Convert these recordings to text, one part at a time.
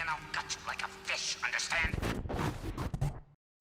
and I'll gut you like a fish, understand?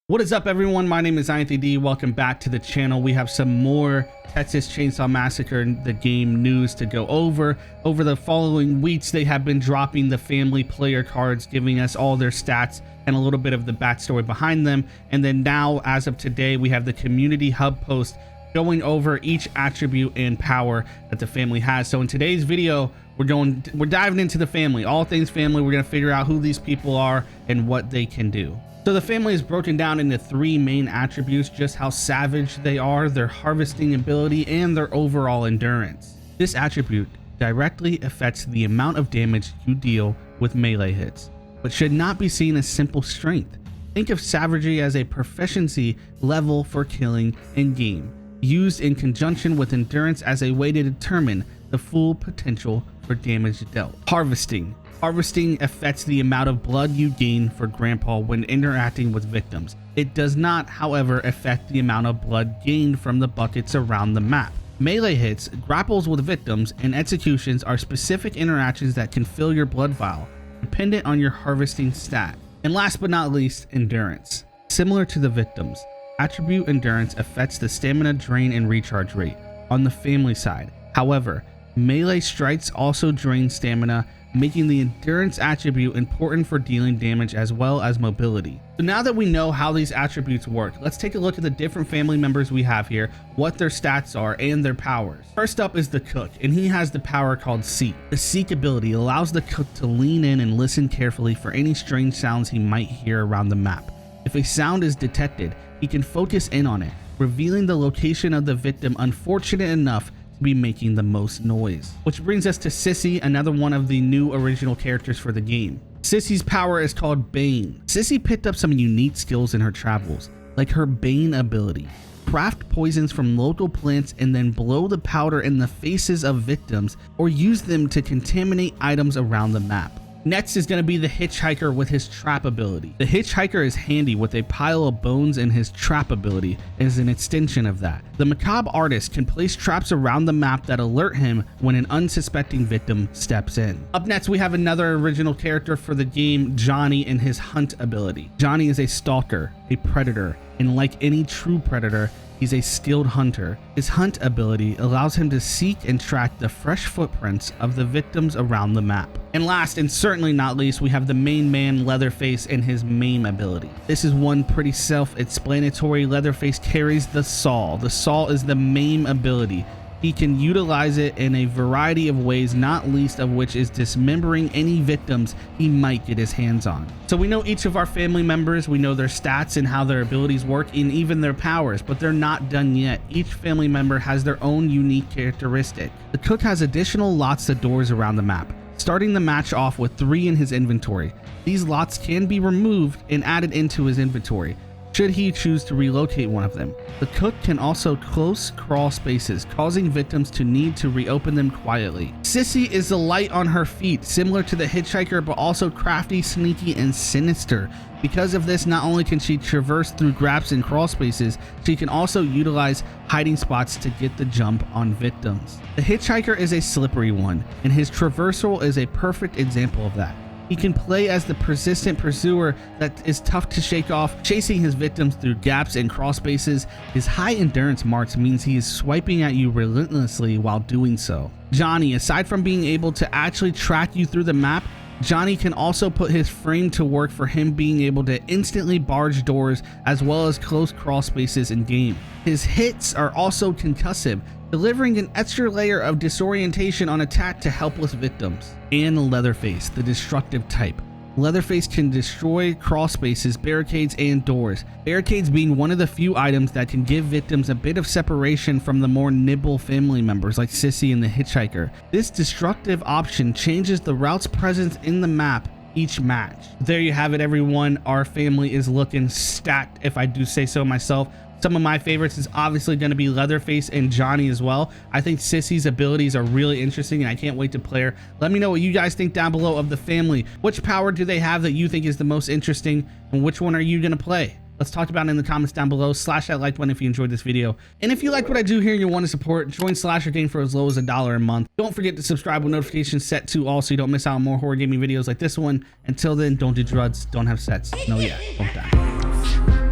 What is up, everyone? My name is IAnthonyD. Welcome back to the channel. We have some more Texas Chain Saw Massacre, the game news to go over. Over the following weeks, they have been dropping the family player cards, giving us all their stats and a little bit of the backstory behind them. And then now, as of today, we have the community hub post going over each attribute and power that the family has. So in today's video, we're diving into the family, all things family. We're gonna figure out who these people are and what they can do. So the family is broken down into three main attributes: just how savage they are, their harvesting ability, and their overall endurance. This attribute directly affects the amount of damage you deal with melee hits, but should not be seen as simple strength. Think of savagery as a proficiency level for killing in game, used in conjunction with endurance as a way to determine the full potential for damage dealt. Harvesting affects the amount of blood you gain for Grandpa when interacting with victims. It does not, however, affect the amount of blood gained from the buckets around the map. Melee hits, grapples with victims, and executions are specific interactions that can fill your blood vial, dependent on your harvesting stat. And last but not least, endurance. Similar to the victims, attribute endurance affects the stamina drain and recharge rate on the family side. However, melee strikes also drain stamina, making the endurance attribute important for dealing damage as well as mobility. So now that we know how these attributes work, let's take a look at the different family members we have here, what their stats are, and their powers. First up is the cook, and he has the power called Seek. The Seek ability allows the cook to lean in and listen carefully for any strange sounds he might hear around the map. If a sound is detected, he can focus in on it, revealing the location of the victim unfortunate enough to be making the most noise. Which brings us to Sissy, another one of the new original characters for the game. Sissy's power is called Bane. Sissy picked up some unique skills in her travels, like her Bane ability. Craft poisons from local plants and then blow the powder in the faces of victims or use them to contaminate items around the map. Next is going to be the Hitchhiker with his Trap ability. The Hitchhiker is handy with a pile of bones, and his Trap ability is an extension of that. The Macabre Artist can place traps around the map that alert him when an unsuspecting victim steps in. Up next, we have another original character for the game, Johnny, and his Hunt ability. Johnny is a stalker, a predator, and like any true predator, he's a skilled hunter. His Hunt ability allows him to seek and track the fresh footprints of the victims around the map. And last, and certainly not least, we have the main man, Leatherface, and his Maim ability. This is one pretty self-explanatory. Leatherface carries the Saw. The Saw is the Maim ability. He can utilize it in a variety of ways, not least of which is dismembering any victims he might get his hands on. So we know each of our family members, we know their stats and how their abilities work, and even their powers, but they're not done yet. Each family member has their own unique characteristic. The cook has additional lots of doors around the map, starting the match off with 3 in his inventory. These lots can be removed and added into his inventory should he choose to relocate one of them. The cook can also close crawl spaces, causing victims to need to reopen them quietly. Sissy is the light on her feet, similar to the Hitchhiker, but also crafty, sneaky, and sinister. Because of this, not only can she traverse through gaps and crawl spaces, she can also utilize hiding spots to get the jump on victims. The Hitchhiker is a slippery one, and his traversal is a perfect example of that. He can play as the persistent pursuer that is tough to shake off, chasing his victims through gaps and crawl spaces. His high endurance marks means he is swiping at you relentlessly while doing so. Johnny, aside from being able to actually track you through the map, Johnny can also put his frame to work for him being able to instantly barge doors as well as close crawl spaces in game. His hits are also concussive, delivering an extra layer of disorientation on attack to helpless victims. And Leatherface, the destructive type. Leatherface can destroy crawl spaces, barricades, and doors. Barricades being one of the few items that can give victims a bit of separation from the more nimble family members like Sissy and the Hitchhiker. This destructive option changes the route's presence in the map each match. There you have it, everyone. Our family is looking stacked, if I do say so myself. Some of my favorites is obviously going to be Leatherface and Johnny as well. I think Sissy's abilities are really interesting, and I can't wait to play her. Let me know what you guys think down below of the family. Which power do they have that you think is the most interesting, and which one are you going to play? Let's talk about it in the comments down below. Slash that like button if you enjoyed this video. And if you like what I do here and you want to support, join Slasher Game for as low as $1 a month. Don't forget to subscribe with notifications set to all so you don't miss out on more horror gaming videos like this one. Until then, don't do drugs, don't have sex. No, yeah, don't die.